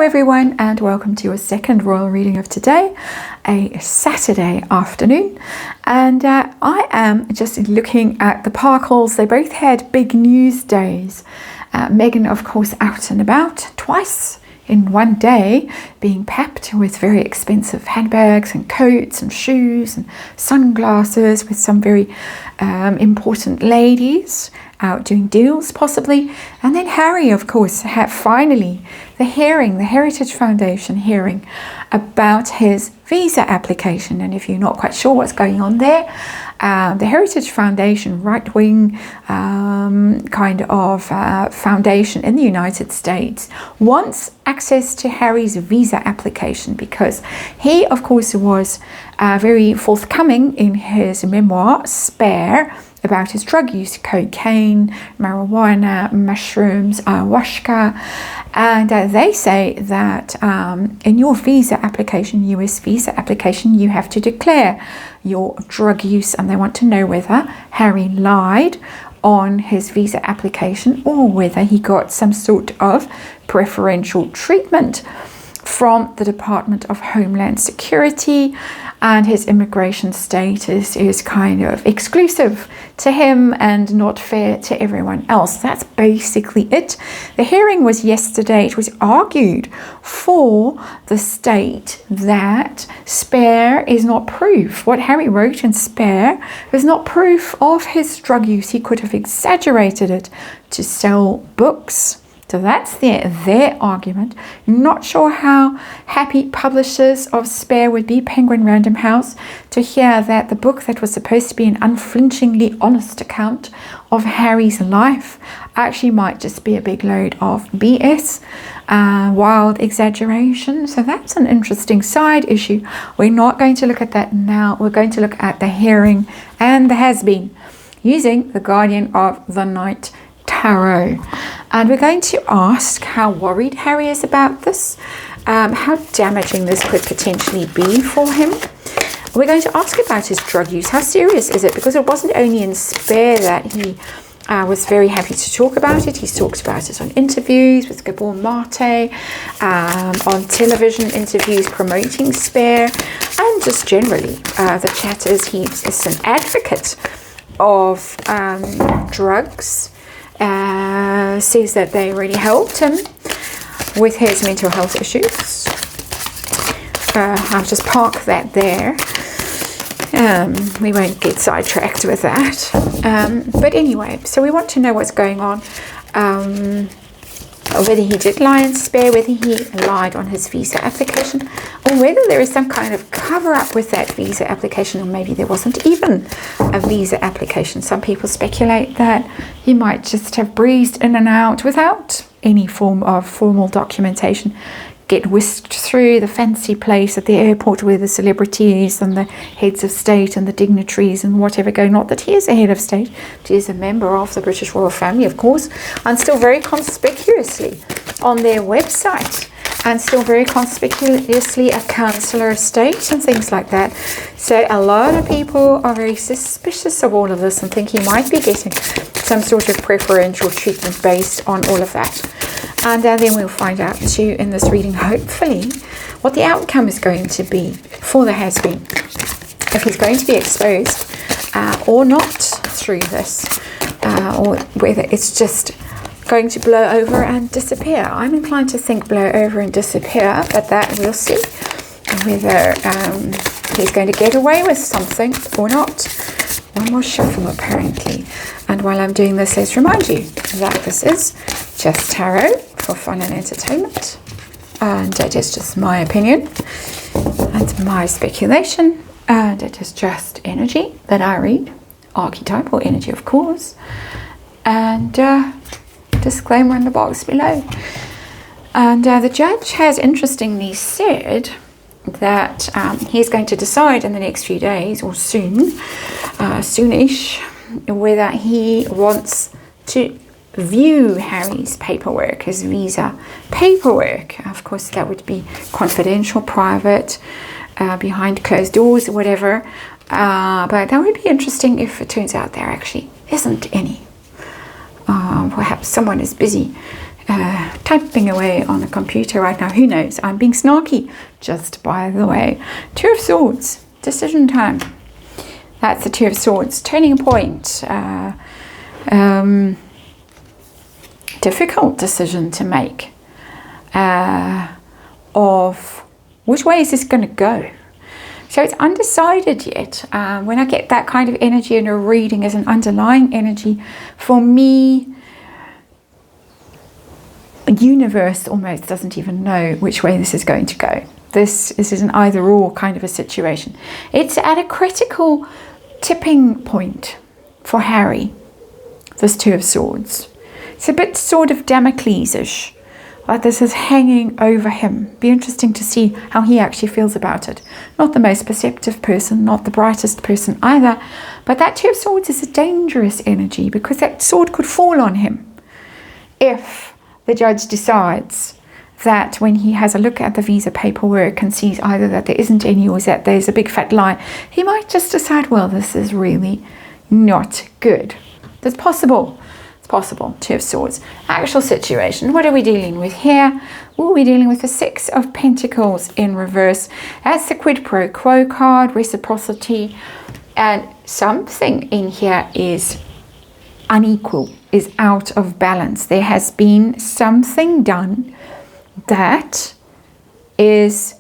everyone, and welcome to your second royal reading of today, a Saturday afternoon. And I am just looking at the Parkles. They both had big news days. Meghan, of course, out and about twice in one day, being packed with very expensive handbags and coats and shoes and sunglasses with some very important ladies out doing deals possibly. And then Harry, of course, had finally the hearing, the Heritage Foundation hearing about his visa application. And if you're not quite sure what's going on there, the Heritage Foundation, right-wing kind of foundation in the United States, wants access to Harry's visa application because he, of course, was very forthcoming in his memoir, Spare, about his drug use, cocaine, marijuana, mushrooms, ayahuasca. And they say that in your visa application, US visa application, you have to declare your drug use, and they want to know whether Harry lied on his visa application or whether he got some sort of preferential treatment from the Department of Homeland Security, and his immigration status is kind of exclusive to him and not fair to everyone else. That's basically it. The hearing was yesterday. It was argued for the state that Spare is not proof. What Harry wrote in Spare is not proof of his drug use. He could have exaggerated it to sell books. So that's their argument. Not sure how happy publishers of Spare would be, Penguin Random House, to hear that the book that was supposed to be an unflinchingly honest account of Harry's life actually might just be a big load of BS, wild exaggeration. So that's an interesting side issue. We're not going to look at that now. We're going to look at the hearing and the has-been using the Guardian of the Night Tarot. And we're going to ask how worried Harry is about this, how damaging this could potentially be for him. We're going to ask about his drug use. How serious is it? Because it wasn't only in Spare that he was very happy to talk about it. He's talked about it on interviews with Gabor Mate, on television interviews promoting Spare, and just generally the chat is he's an advocate of drugs. Says that they really helped him with his mental health issues. I'll just park that there. We won't get sidetracked with that. But anyway, so we want to know what's going on. Whether he did lie in Spare, whether he lied on his visa application, or whether there is some kind of cover-up with that visa application, or maybe there wasn't even a visa application. Some people speculate that he might just have breezed in and out without any form of formal documentation, get whisked through the fancy place at the airport where the celebrities and the heads of state and the dignitaries and whatever go. Not that he is a head of state, but he is a member of the British royal family, of course, and still very conspicuously on their website, and still very conspicuously a councillor of state and things like that. So a lot of people are very suspicious of all of this and think he might be getting some sort of preferential treatment based on all of that. And then we'll find out too in this reading, hopefully, what the outcome is going to be for the has-been. If he's going to be exposed or not through this, or whether it's just going to blow over and disappear. I'm inclined to think blow over and disappear, but that we'll see. Whether he's going to get away with something or not. One more shuffle, apparently. And while I'm doing this, let's remind you that this is just tarot for fun and entertainment. And it is just my opinion and my speculation. And it is just energy that I read. Archetypal energy, of course. And disclaimer in the box below. And the judge has interestingly said that he's going to decide in the next few days or soonish, whether he wants to view Harry's paperwork, his visa paperwork. Of course, that would be confidential, private, behind closed doors, whatever. But that would be interesting if it turns out there actually isn't any. Perhaps someone is busy typing away on a computer right now. Who knows? I'm being snarky, just by the way. Two of Swords, decision time. That's the Two of Swords, turning point. Difficult decision to make of which way is this going to go. So it's undecided yet. When I get that kind of energy in a reading as an underlying energy, for me, the universe almost doesn't even know which way this is going to go. This is an either or kind of a situation. It's at a critical tipping point for Harry, this Two of Swords. It's a bit sort of Damocles-ish, like this is hanging over him. Be interesting to see how he actually feels about it. Not the most perceptive person, not the brightest person either, but that Two of Swords is a dangerous energy because that sword could fall on him if the judge decides that when he has a look at the visa paperwork and sees either that there isn't any or that there's a big fat lie, he might just decide, well, this is really not good. That's possible. It's possible. Two of Swords. Actual situation. What are we dealing with here? We're dealing with the Six of Pentacles in reverse. That's the quid pro quo card, reciprocity, and something in here is unequal, is out of balance. There has been something done that is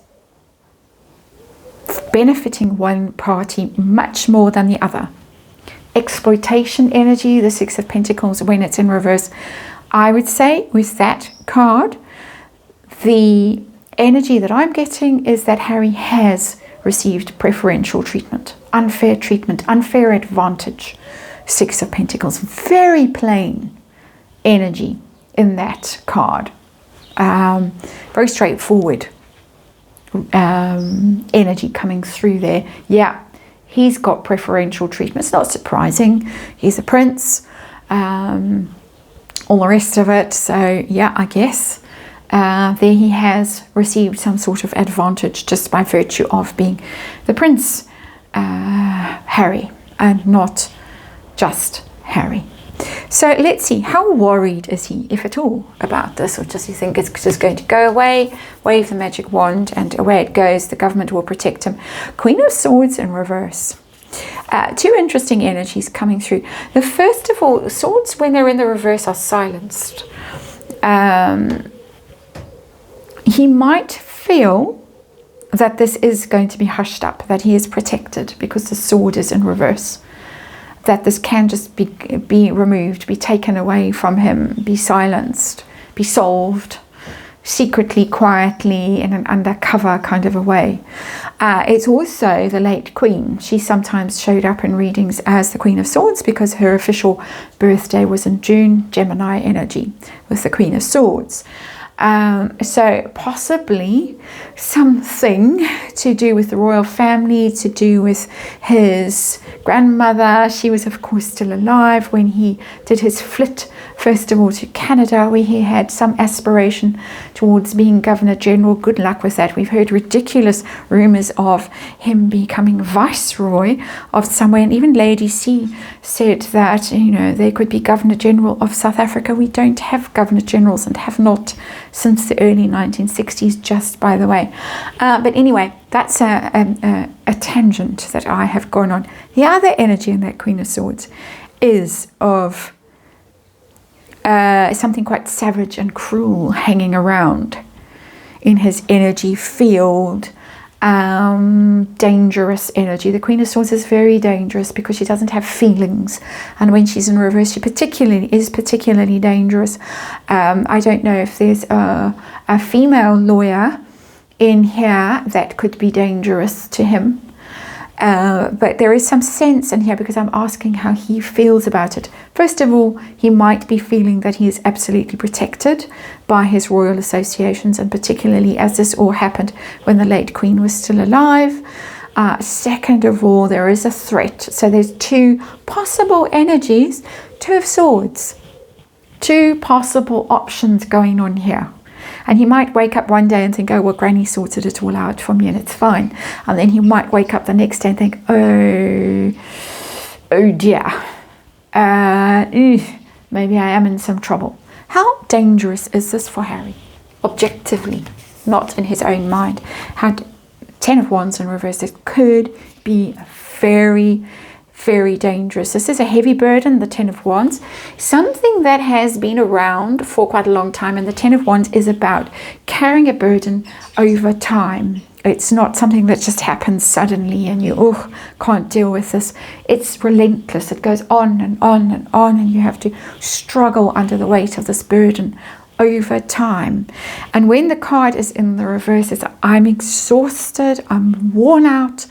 benefiting one party much more than the other. Exploitation energy, the Six of Pentacles, when it's in reverse, I would say with that card, the energy that I'm getting is that Harry has received preferential treatment, unfair advantage. Six of Pentacles, very plain energy in that card. Very straightforward energy coming through there. Yeah, he's got preferential treatment. It's not surprising. He's a prince. All the rest of it. So yeah, I guess there he has received some sort of advantage just by virtue of being the prince, Harry, and not just Harry. So let's see, how worried is he, if at all, about this, or does he think it's just going to go away, wave the magic wand, and away it goes, the government will protect him? Queen of Swords in reverse. Two interesting energies coming through. The first of all, swords, when they're in the reverse, are silenced. He might feel that this is going to be hushed up, that he is protected because the sword is in reverse, that this can just be removed, be taken away from him, be silenced, be solved secretly, quietly, in an undercover kind of a way. It's also the late Queen. She sometimes showed up in readings as the Queen of Swords because her official birthday was in June, Gemini energy, with the Queen of Swords. So possibly something to do with the royal family, to do with his grandmother. She was of course still alive when he did his flit, first of all to Canada, where he had some aspiration towards being Governor General. Good luck with that. We've heard ridiculous rumors of him becoming Viceroy of somewhere, and even Lady C said that, you know, they could be Governor General of South Africa. We don't have Governor Generals and have not since the early 1960s, just by the way. But anyway, that's a tangent that I have gone on. The other energy in that Queen of Swords is of something quite savage and cruel hanging around in his energy field. Dangerous energy. The Queen of Swords is very dangerous because she doesn't have feelings, and when she's in reverse, she is particularly dangerous. I don't know if there's a female lawyer in here that could be dangerous to him, but there is some sense in here because I'm asking how he feels about it. First of all, he might be feeling that he is absolutely protected by his royal associations, and particularly as this all happened when the late Queen was still alive. Second of all, there is a threat. So there's two possible energies, Two of Swords, two possible options going on here. And he might wake up one day and think, oh, well, Granny sorted it all out for me and it's fine. And then he might wake up the next day and think, oh dear, maybe I am in some trouble. How dangerous is this for Harry? Objectively, not in his own mind. How 10 of Wands in reverse, it could be very, very dangerous. This is a heavy burden, the 10 of Wands. Something that has been around for quite a long time, and the 10 of Wands is about carrying a burden over time. It's not something that just happens suddenly and you can't deal with this. It's relentless. It goes on and on and on, and you have to struggle under the weight of this burden over time. And when the card is in the reverse, it's I'm exhausted, I'm worn out,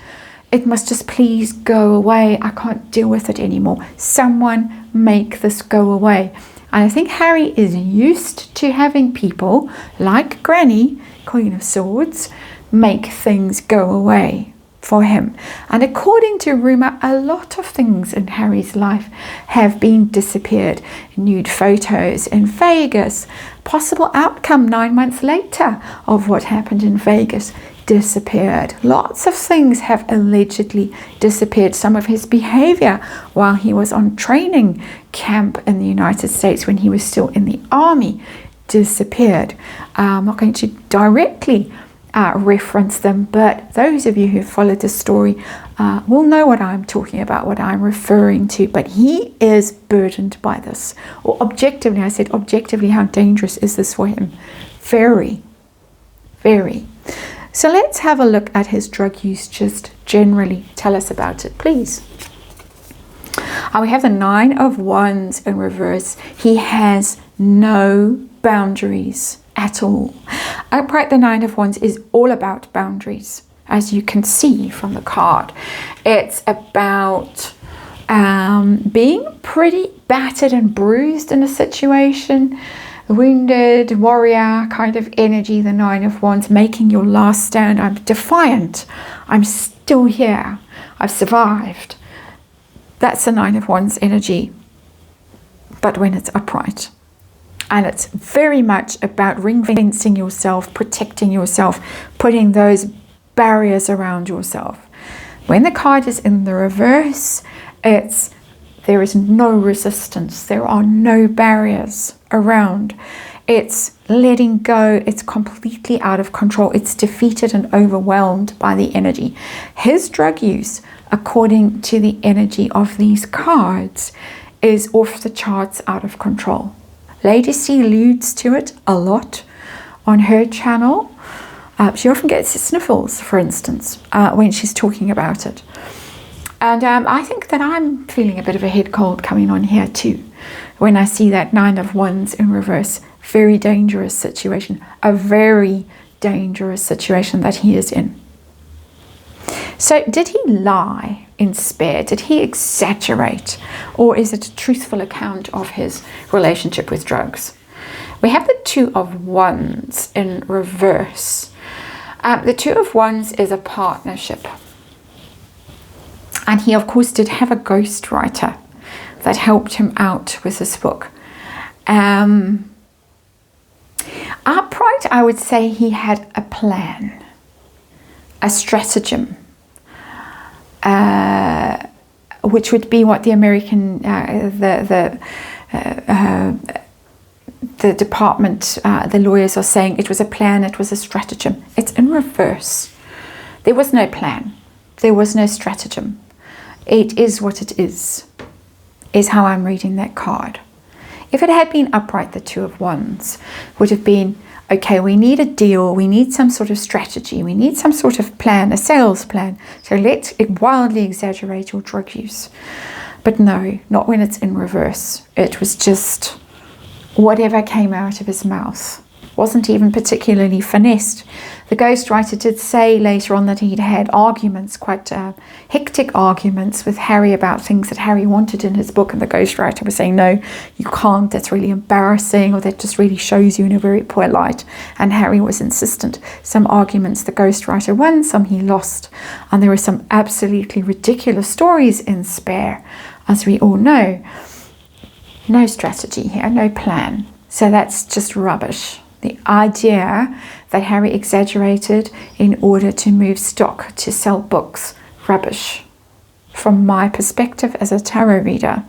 it must just please go away, I can't deal with it anymore. Someone make this go away. And I think Harry is used to having people like Granny, Queen of Swords, make things go away for him. And according to rumor, a lot of things in Harry's life have been disappeared. Nude photos in Vegas, possible outcome 9 months later of what happened in Vegas, disappeared. Lots of things have allegedly disappeared. Some of his behavior while he was on training camp in the United States when he was still in the army disappeared. I'm not going to directly reference them, but those of you who followed the story will know what I'm talking about, what I'm referring to. But he is burdened by this, or objectively, I said objectively, how dangerous is this for him? Very, very. So let's have a look at his drug use just generally. Tell us about it, please. We have the 9 of Wands in reverse. He has no boundaries at all. Upright, the 9 of Wands is all about boundaries, as you can see from the card. It's about being pretty battered and bruised in a situation, wounded warrior kind of energy, the 9 of Wands, making your last stand. I'm defiant, I'm still here, I've survived. That's the 9 of Wands energy, but when it's upright. And it's very much about ring-fencing yourself, protecting yourself, putting those barriers around yourself. When the card is in the reverse, there is no resistance. There are no barriers around. It's letting go. It's completely out of control. It's defeated and overwhelmed by the energy. His drug use, according to the energy of these cards, is off the charts, out of control. Lady C alludes to it a lot on her channel. She often gets sniffles, for instance, when she's talking about it. And I think that I'm feeling a bit of a head cold coming on here too, when I see that 9 of Wands in reverse. Very dangerous situation, a very dangerous situation that he is in. So did he lie in Spare? Did he exaggerate? Or is it a truthful account of his relationship with drugs? We have the 2 of Wands in reverse. The 2 of Wands is a partnership. And he, of course, did have a ghostwriter that helped him out with this book. Upright, I would say he had a plan, a stratagem, which would be what the American, the department, the lawyers are saying. It was a plan, it was a stratagem. It's in reverse. There was no plan. There was no stratagem. It is what it is how I'm reading that card. If it had been upright, the 2 of Wands would have been, okay, we need a deal, we need some sort of strategy, we need some sort of plan, a sales plan. So let's wildly exaggerate your drug use. But no, not when it's in reverse. It was just whatever came out of his mouth. Wasn't even particularly finessed. The ghostwriter did say later on that he'd had arguments, quite hectic arguments with Harry about things that Harry wanted in his book, and the ghostwriter was saying, no, you can't, that's really embarrassing, or that just really shows you in a very poor light. And Harry was insistent. Some arguments the ghostwriter won, some he lost. And there were some absolutely ridiculous stories in Spare, as we all know. No strategy here, no plan. So that's just rubbish. The idea that Harry exaggerated in order to move stock to sell books, rubbish. From my perspective as a tarot reader,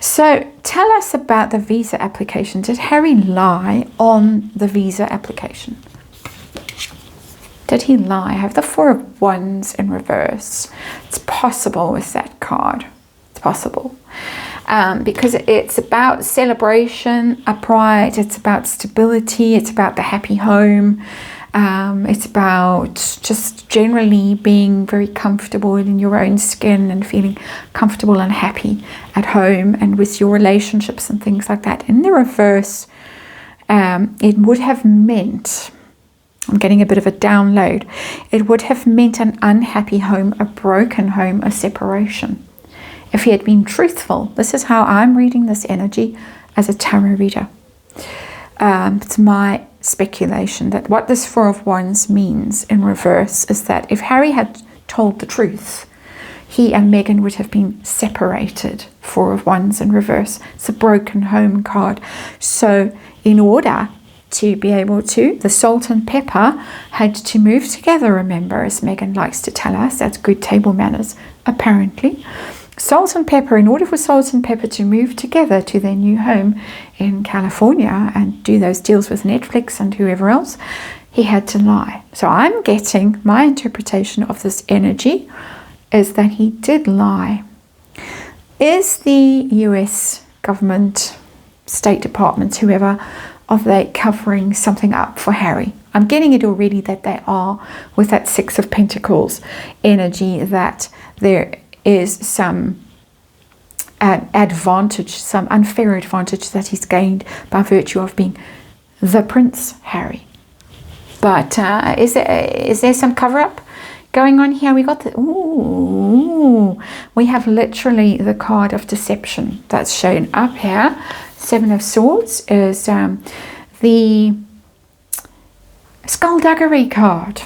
So tell us about the visa application. Did Harry lie on the visa application? Did he lie? I have the Four of Wands in reverse. It's possible with that card. It's possible. Because it's about celebration, upright, it's about stability, it's about the happy home, it's about just generally being very comfortable in your own skin and feeling comfortable and happy at home and with your relationships and things like that. In the reverse, it would have meant, I'm getting a bit of a download, it would have meant an unhappy home, a broken home, a separation. If he had been truthful, this is how I'm reading this energy as a tarot reader. It's my speculation that what this Four of Wands means in reverse is that if Harry had told the truth, he and Meghan would have been separated. Four of Wands in reverse. It's a broken home card. So in order to be able to, the salt and pepper had to move together, remember, as Meghan likes to tell us. That's good table manners, apparently. Salt and pepper, in order for Salt and Pepper to move together to their new home in California and do those deals with Netflix and whoever else, he had to lie. So I'm getting, my interpretation of this energy is that he did lie. Is the US government, State Department, whoever, are they covering something up for Harry? I'm getting it already that they are, with that Six of Pentacles energy, that there is some advantage, some unfair advantage that he's gained by virtue of being the Prince Harry. But is there some cover-up going on here? We got the, ooh, we have literally the card of deception that's shown up here. Seven of Swords is the skullduggery card.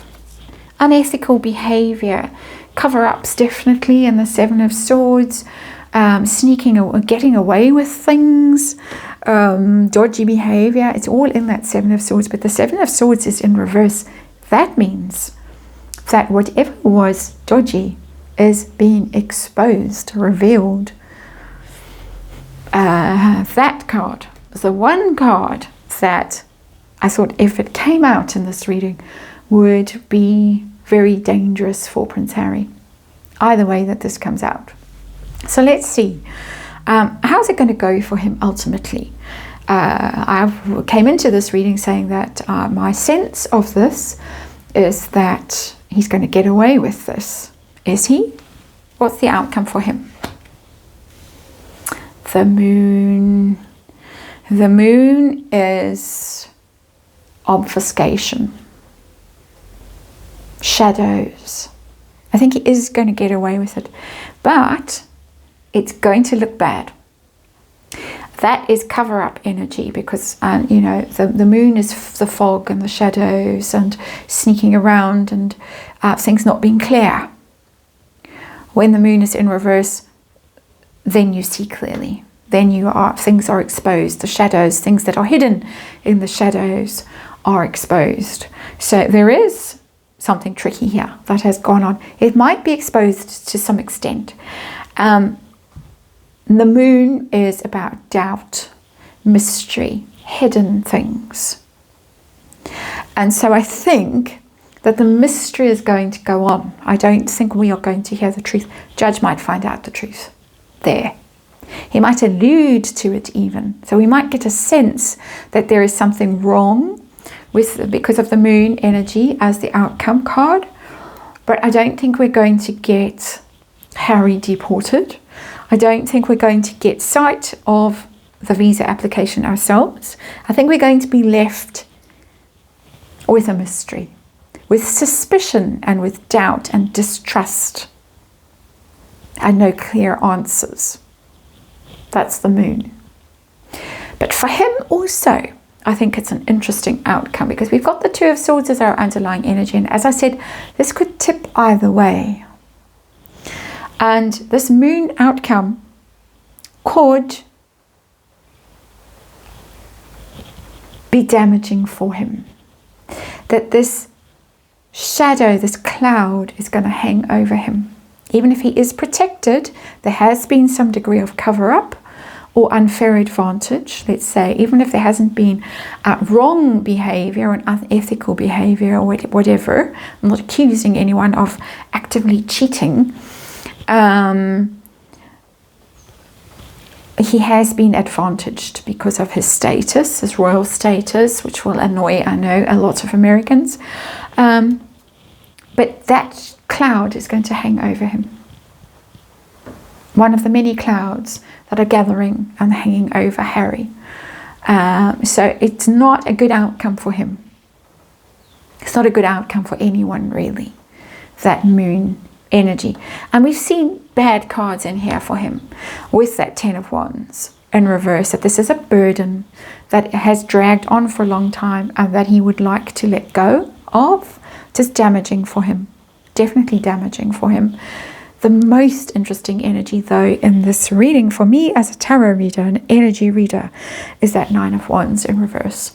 Unethical behavior. Cover-ups definitely in the Seven of Swords. Sneaking or getting away with things. Dodgy behavior. It's all in that Seven of Swords. But the Seven of Swords is in reverse. That means that whatever was dodgy is being exposed, revealed. That card was the one card that I thought, if it came out in this reading, would be very dangerous for Prince Harry. Either way that this comes out. So let's see. How's it going to go for him ultimately? I came into this reading saying that my sense of this is that he's going to get away with this. Is he? What's the outcome for him? The Moon. The Moon is obfuscation. Shadows. I think he is going to get away with it. But it's going to look bad. That is cover-up energy because, you know, the moon is the fog and the shadows and sneaking around and things not being clear. When the moon is in reverse, then you see clearly. Then things are exposed. The shadows, things that are hidden in the shadows are exposed. So there is something tricky here that has gone on. It might be exposed to some extent. The moon is about doubt, mystery, hidden things. And so I think that the mystery is going to go on. I don't think we are going to hear the truth. Judge might find out the truth there. He might allude to it even. So we might get a sense that there is something wrong because of the moon energy as the outcome card. But I don't think we're going to get Harry deported. I don't think we're going to get sight of the visa application ourselves. I think we're going to be left with a mystery, with suspicion and with doubt and distrust and no clear answers. That's the moon. But for him also, I think it's an interesting outcome because we've got the Two of Swords as our underlying energy. And as I said, this could tip either way. And this moon outcome could be damaging for him. That this shadow, this cloud is going to hang over him. Even if he is protected, there has been some degree of cover-up or unfair advantage, let's say, even if there hasn't been wrong behavior or unethical behavior or whatever. I'm not accusing anyone of actively cheating. He has been advantaged because of his status, his royal status, which will annoy, I know, a lot of Americans. But that cloud is going to hang over him. One of the many clouds that are gathering and hanging over Harry. So it's not a good outcome for him. It's not a good outcome for anyone, really, that moon energy. And we've seen bad cards in here for him with that 10 of Wands in reverse, that this is a burden that has dragged on for a long time and that he would like to let go of. Just damaging for him. Definitely damaging for him. The most interesting energy, though, in this reading for me as a tarot reader, an energy reader, is that 9 of Wands in reverse.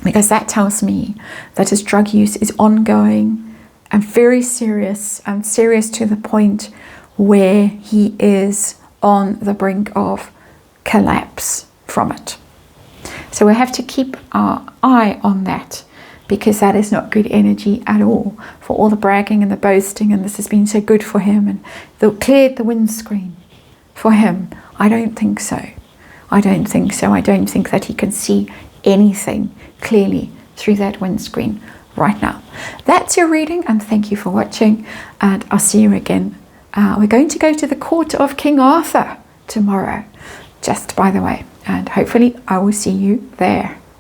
Because that tells me that his drug use is ongoing and very serious, and serious to the point where he is on the brink of collapse from it. So we have to keep our eye on that, because that is not good energy at all for all the bragging and the boasting, and this has been so good for him, and they'll cleared the windscreen for him. I don't think so. I don't think so. I don't think that he can see anything clearly through that windscreen right now. That's your reading, and thank you for watching, and I'll see you again. We're going to go to the court of King Arthur tomorrow, just by the way, and hopefully I will see you there.